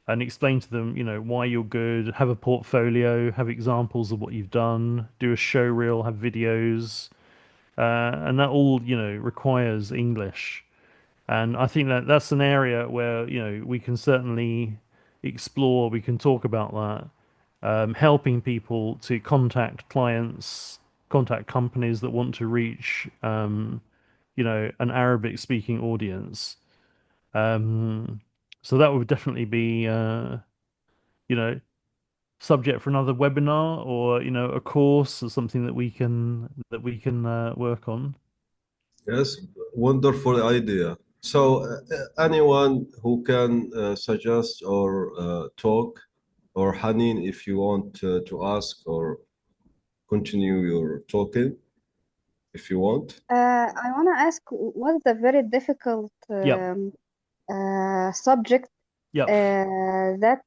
and explain to them, why you're good, have a portfolio, have examples of what you've done, do a show reel, have videos, and that all, requires English. And I think that that's an area where, we can certainly explore, we can talk about that, helping people to contact clients, contact companies that want to reach, an Arabic speaking audience. Um, so that would definitely be, you know, subject for another webinar or, a course or something that we can work on. Yes, wonderful idea. So, anyone who can suggest or talk, or Hanin, if you want to ask or continue your talking, if you want. I want to ask, what's the very difficult Yep. subject Yep. that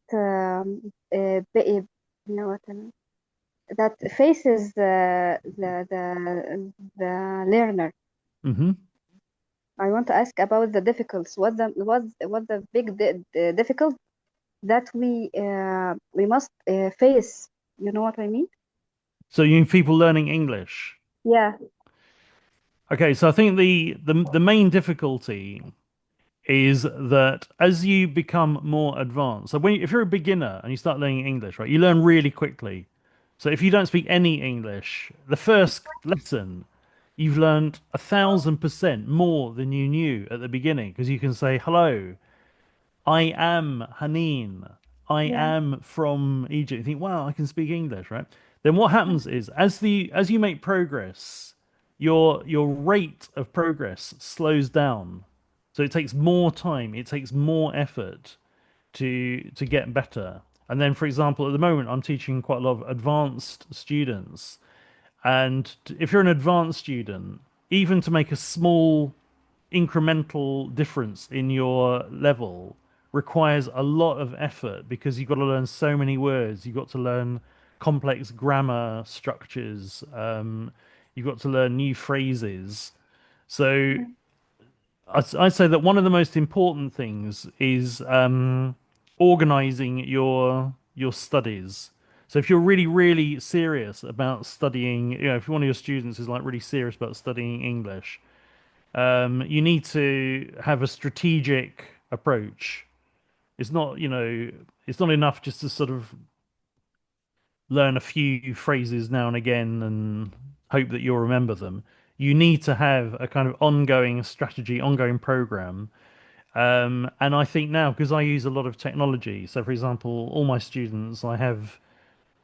you know what I mean? That faces the learner. Mm-hmm. I want to ask about the difficulties. What the big difficult that we must face. You know what I mean? So you mean people learning English? Yeah. Okay, so I think the main difficulty is that as you become more advanced, so if you're a beginner and you start learning English, right, you learn really quickly. So if you don't speak any English, the first lesson, you've learned 1,000% more than you knew at the beginning because you can say, hello, I am Haneen. I Yeah. am from Egypt. You think, wow, I can speak English, right? Then what happens is as you make progress, your rate of progress slows down. So it takes more time, it takes more effort to get better. And then, for example, at the moment, I'm teaching quite a lot of advanced students. And if you're an advanced student, even to make a small incremental difference in your level requires a lot of effort because you've got to learn so many words. You've got to learn complex grammar structures. You've got to learn new phrases. So I'd say that one of the most important things is organizing your studies. So if you're really, really serious about studying, if one of your students is like really serious about studying English, you need to have a strategic approach. It's not, it's not enough just to sort of learn a few phrases now and again and hope that you'll remember them. You need to have a kind of ongoing strategy, ongoing program. And I think now, because I use a lot of technology, so for example, all my students, I have,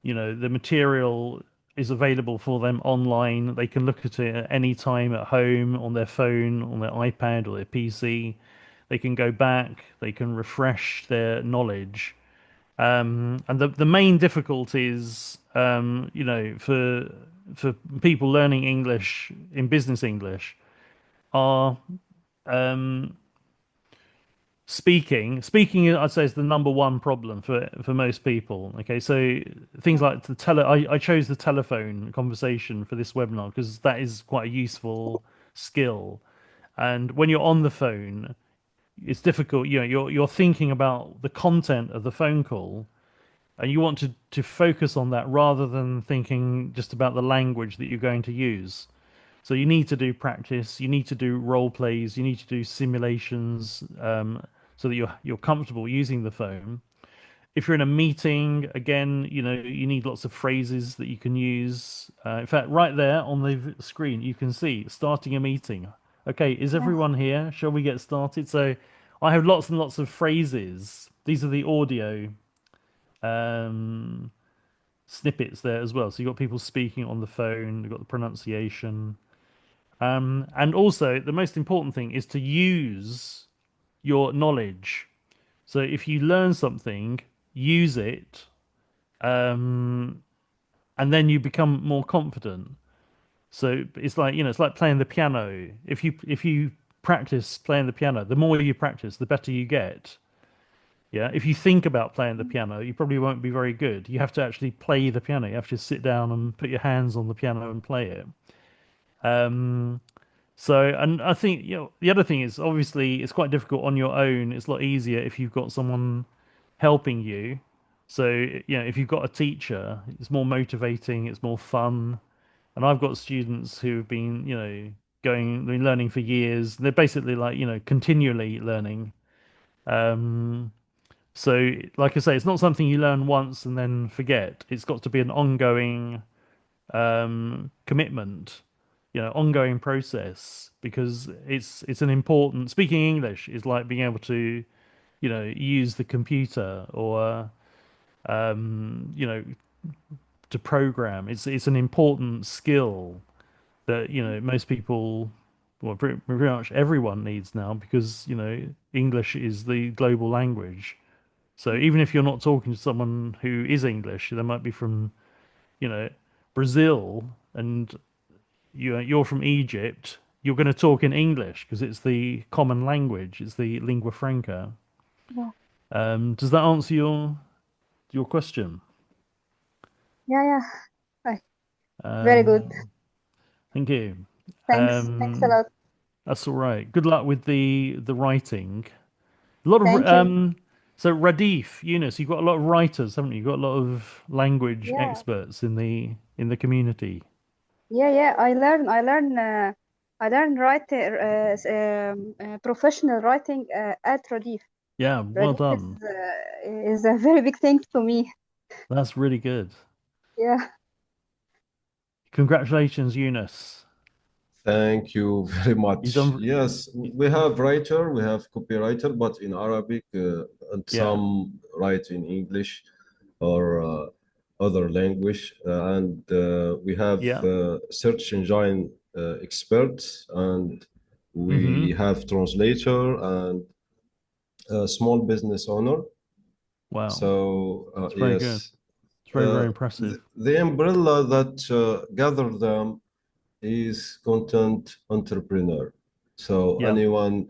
the material is available for them online. They can look at it at any time at home, on their phone, on their iPad or their PC. They can go back, they can refresh their knowledge. And the main difficulties, for people learning English in business English are um, speaking I'd say is the number one problem for most people. Okay, so things like I chose the telephone conversation for this webinar because that is quite a useful skill. And when you're on the phone, it's difficult. You're thinking about the content of the phone call, and you want to focus on that rather than thinking just about the language that you're going to use. So you need to do practice, you need to do role plays, you need to do simulations, so that you're comfortable using the phone. If you're in a meeting, again, you need lots of phrases that you can use. In fact, right there on the screen, you can see starting a meeting. Okay, is everyone here? Shall we get started? So I have lots and lots of phrases. These are the audio snippets there as well. So you've got people speaking on the phone, you've got the pronunciation. And also, the most important thing is to use your knowledge. So if you learn something, use it, and then you become more confident. So it's like it's like playing the piano. If you practice playing the piano, the more you practice, the better you get. Yeah. If you think about playing the piano, you probably won't be very good. You have to actually play the piano. You have to sit down and put your hands on the piano and play it. So, and I think, the other thing is obviously it's quite difficult on your own. It's a lot easier if you've got someone helping you. So, if you've got a teacher, it's more motivating, it's more fun. And I've got students who've been, been learning for years. They're basically like, continually learning. Um, so, like I say, it's not something you learn once and then forget. It's got to be an ongoing commitment, ongoing process, because it's an important. Speaking English is like being able to, use the computer, or to program. It's an important skill that most people, well, pretty much everyone needs now, because English is the global language. So even if you're not talking to someone who is English, they might be from you know Brazil, and you're from Egypt. You're going to talk in English because it's the common language. It's the lingua franca. Yeah. Does that answer your question? Yeah. Right. Very good. Thank you. Thanks a lot. That's all right. Good luck with the writing. A lot Thank of you. so رديف, Eunice, you've got a lot of writers, haven't you? You've got a lot of language Yeah. experts in the community. Yeah. I learn write professional writing at رديف. Yeah, well رديf done. is a very big thing to me. That's really good. Yeah. Congratulations, Eunice. Thank you very much. You've done, Yes, we have writer, we have copywriter, but in Arabic, and yeah. some write in English or other language. And we have Yeah. search engine experts, and we have translator and a small business owner. Wow. So It's very good. yes, It's very impressive. the umbrella that gather them is content entrepreneur. So Yeah. anyone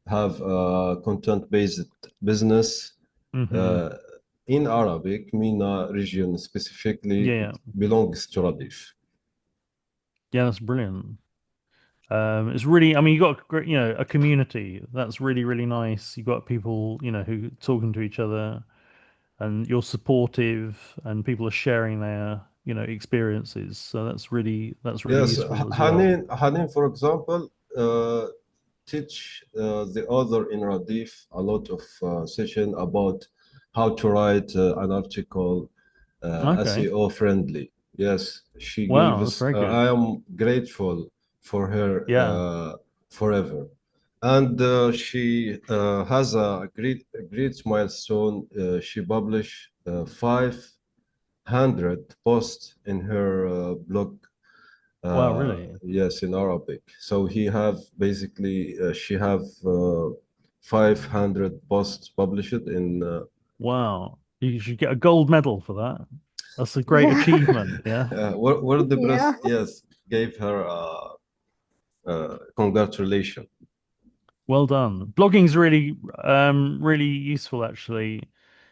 have a content-based business in Arabic, MENA region specifically, Yeah. belongs to رديف. Yeah, that's brilliant. It's really, I mean, you got a community that's really, really nice. You got people, who talking to each other, and you're supportive, and people are sharing their, experiences. So that's really Yes, useful as well. Hanin, for example, teach the other in رديف a lot of session about how to write an article Okay. SEO friendly. Yes, she gave Wow, that's us. very good. I am grateful for her Yeah. forever, and she has a great milestone. She published 500 posts in her blog. Wow, really? Yes, in Arabic. So she have 500 posts published in. Wow. You should get a gold medal for that. That's a great Yeah. achievement. Yeah. Where the press, Yeah. yes, gave her congratulations. Well done. Blogging's really, really useful, actually.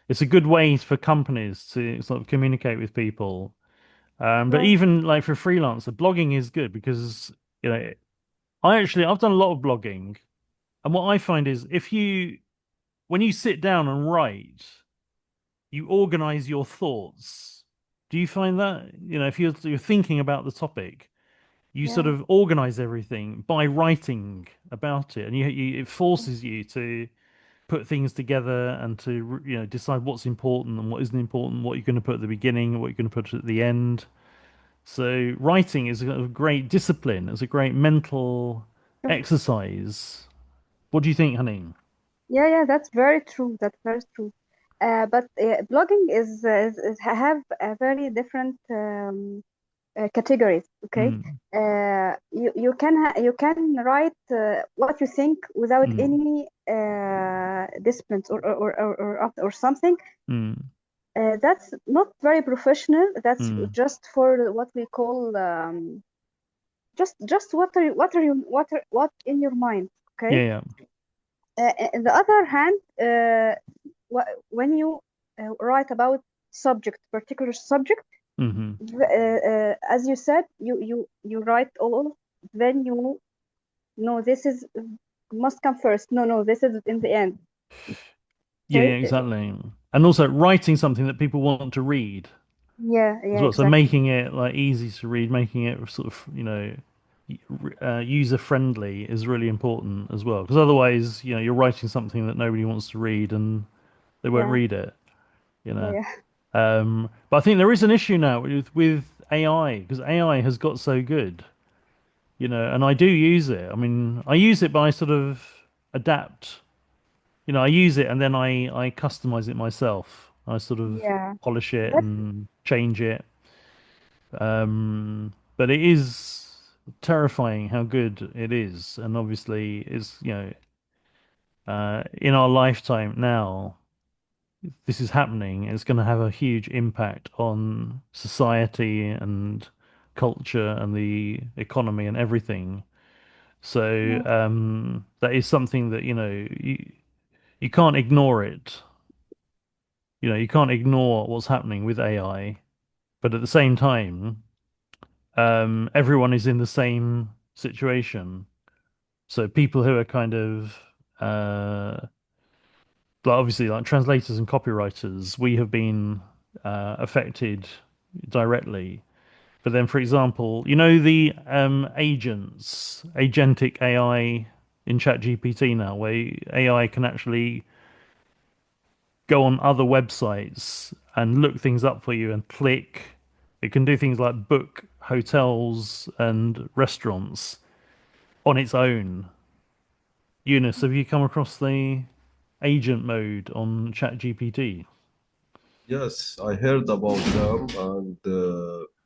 It's a good way for companies to sort of communicate with people. But Yeah. even like for a freelancer, blogging is good because, I've done a lot of blogging. And what I find is when you sit down and write, you organize your thoughts. Do you find that? If you're thinking about the topic, you sort Yeah. of organize everything by writing about it, and it forces you to put things together and to decide what's important and what isn't important, what you're going to put at the beginning and what you're going to put at the end. So writing is a great discipline. It's a great mental exercise. What do you think, Haneen? Yeah, that's very true. That's very true. But blogging is have a very different categories. Okay, you can write what you think without any disciplines or something. That's not very professional. That's just for what we call just what in your mind. Okay. Yeah. On the other hand, when you write about particular subject, as you said, you write all, then you know this must come first. No, this is in the end. Yeah, Okay? exactly. and also writing something that people want to read Yeah, as yeah, well. So exactly. making it like easy to read, making it sort of, you know, user friendly is really important as well. Because otherwise, you know, you're writing something that nobody wants to read and they won't Yeah, read it, you yeah, know. yeah. But I think there is an issue now with AI, because AI has got so good, you know, and I do use it. I mean, I use it by sort of adapt. You know, I use it and then I customize it myself. I sort of Yeah, polish it that's and change it. But it is terrifying how good it is, and obviously, it's, you know, in our lifetime now, this is happening. It's going to have a huge impact on society and culture and the economy and everything. So yeah, that is something that, you know, you can't ignore it. You know, you can't ignore what's happening with AI, but at the same time, everyone is in the same situation. So people who are kind of like obviously like translators and copywriters, we have been affected directly. But then, for example, you know the agentic AI in ChatGPT now, where AI can actually go on other websites and look things up for you and click. It can do things like book hotels and restaurants on its own. Eunice, have you come across the agent mode on ChatGPT? Yes, I heard about them, and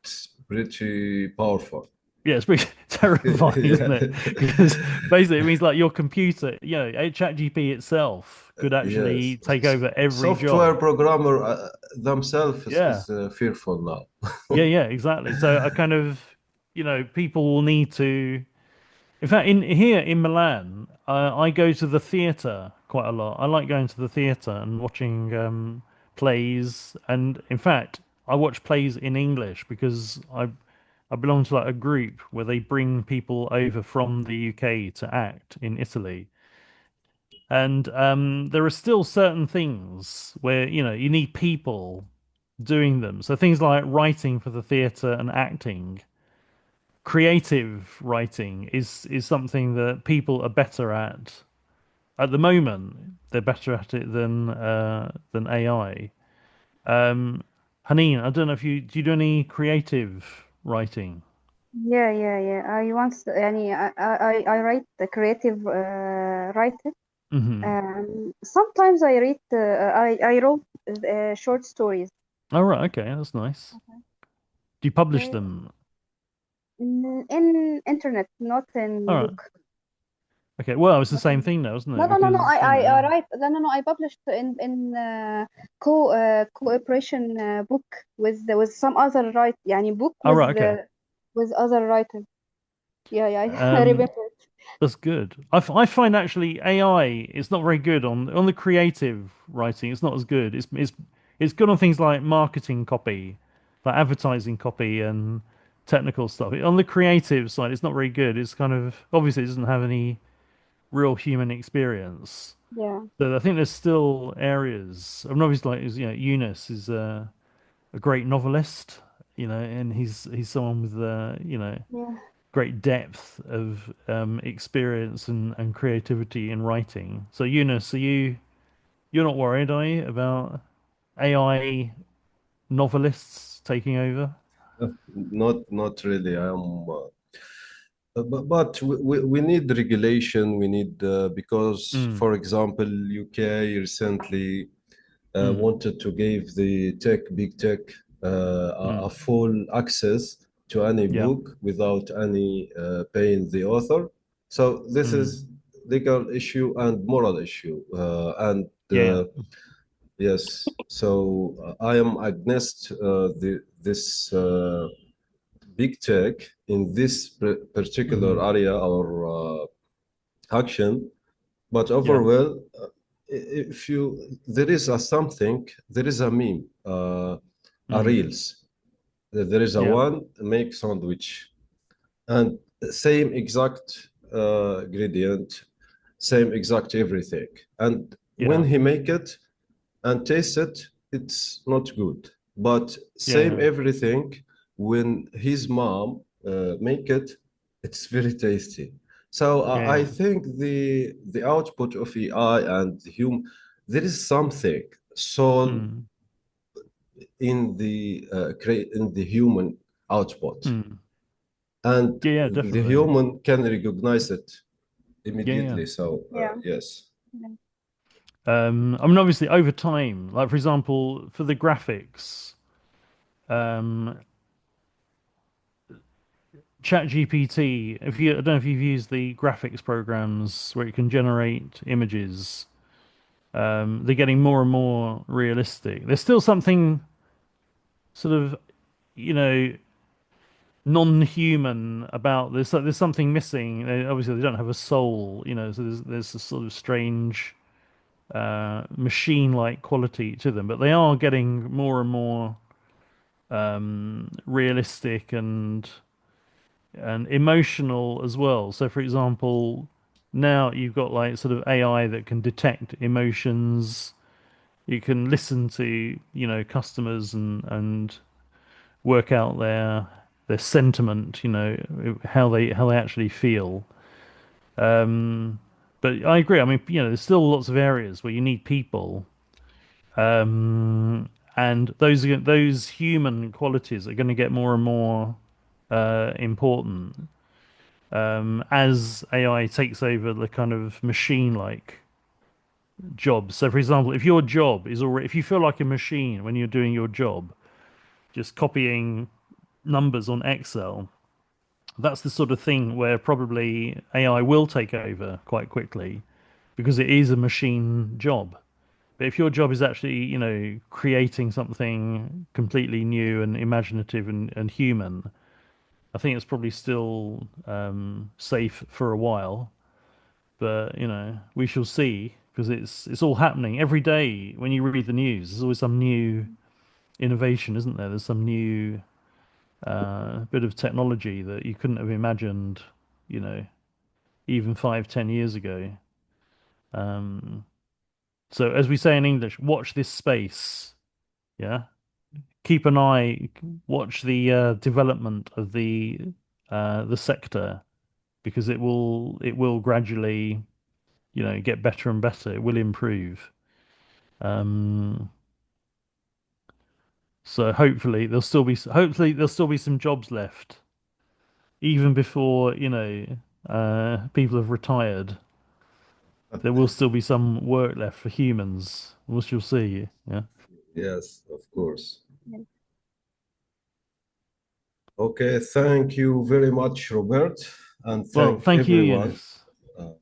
it's pretty powerful. Yeah, it's pretty terrifying, isn't it? Because basically it means like your computer, you know, ChatGPT itself could Yes, actually take over every software job. programmer themselves Yeah. is fearful now. Yeah, yeah, exactly. So I kind of, you know, people will need to. In fact, in here in Milan, I go to the theatre quite a lot. I like going to the theatre and watching plays, and in fact, I watch plays in English because I belong to like a group where they bring people over from the UK to act in Italy. And there are still certain things where, you know, you need people doing them. So things like writing for the theatre and acting, creative writing is something that people are better at. At the moment, they're better at it than AI. Haneen, I don't know if you do any creative writing? yeah, yeah, yeah. I once يعني I write the creative writing. Hmm. Sometimes I read I wrote short stories. Oh, right, okay, that's nice. Do you publish Okay. them? In internet, not All in right. book. Okay. Well, it's the Not same in, thing now, isn't no, it? no, no, no. Because, you I know. write. No, no, no. I published in cooperation book with some other يعني book Oh, right, okay. with other writers. Yeah, yeah. I Um, remember it. that's good. I find actually AI is not very good on the creative writing. It's not as good. It's good on things like marketing copy, like advertising copy and technical stuff. On the creative side, it's not very good. It's kind of obviously it doesn't have any real human experience. Yeah, So I think there's still areas. I mean, obviously, like you know, Eunice is a great novelist, you know, and he's someone with you know, yeah. great depth of experience and creativity in writing. So Eunice, you're not worried, are you, about AI novelists taking over? Not really. But we need regulation. We need because, Mm, for example, UK recently mm, wanted to give the big tech, a mm. full access to any Yeah. book without any paying the author. So this Mm, is legal issue and moral issue, and yeah. yes. So I am against this big tech in this particular Hmm. area or action. But Yeah. overall, if you there is a something, there is a meme, a Mm, reels. There is a yeah. one make sandwich and same exact ingredient, same exact everything. And when Yeah. he make it, and taste it, it's not good. But same Yeah. everything when his mom make it, it's very tasty. So I Yeah. think the output of AI and the human, there is something soul Mm. in the human output, Mm. and Yeah, the definitely. human can recognize it Yeah. immediately. So Yeah. yes. I mean, obviously, over time, like for example, for the graphics, um, ChatGPT. I don't know if you've used the graphics programs where it can generate images. They're getting more and more realistic. There's still something sort of, you know, non-human about this. Like, there's something missing. Obviously, they don't have a soul, you know. So there's a sort of strange machine-like quality to them, but they are getting more and more realistic and emotional as well. So, for example, now you've got like sort of AI that can detect emotions. You can listen to, you know, customers and work out their sentiment, you know, how they actually feel. Um, but I agree. I mean, you know, there's still lots of areas where you need people, and those human qualities are going to get more and more important as AI takes over the kind of machine-like jobs. So, for example, if your job is already, if you feel like a machine when you're doing your job, just copying numbers on Excel, that's the sort of thing where probably AI will take over quite quickly because it is a machine job. But if your job is actually, you know, creating something completely new and imaginative and human, I think it's probably still safe for a while. But you know, we shall see because it's all happening every day. When you read the news, there's always some new innovation, isn't there? There's some new bit of technology that you couldn't have imagined, you know, even 5, 10 years ago. Um, so as we say in English, watch this space. Yeah, keep an eye, watch the development of the sector because it will gradually, you know, get better and better. It will improve. Um, so hopefully there'll still be some jobs left even before, you know, people have retired. There will still be some work left for humans. We shall see. Yeah. Yes, of course. Yeah. Okay, thank you very much, Robert, and Well, thank thank you, everyone. Eunice.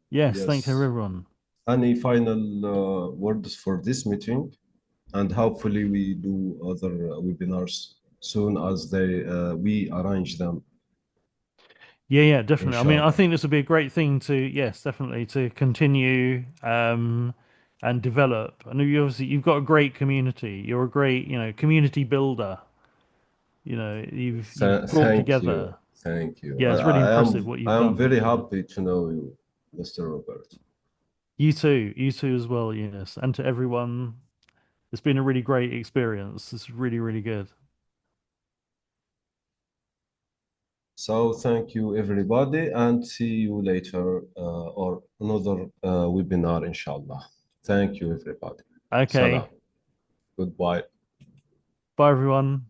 Yes, thank you, Yes. everyone. Any final words for this meeting? And hopefully we do other webinars soon as we arrange them, Yeah, definitely. I mean, I inshallah. think this would be a great thing to, yes, definitely to continue and develop. I know you've got a great community. You're a great, you know, community builder. You know, you've brought Thank you. together. Thank you. Yeah, it's really I impressive am what I you've am done. very Yeah. happy to know you, Mr. Robert. You too as well, Eunice, and to everyone. It's been a really great experience. It's really, really good. So thank you everybody and see you later or another webinar inshallah. Thank you everybody. Okay. Salam. Goodbye. Bye, everyone.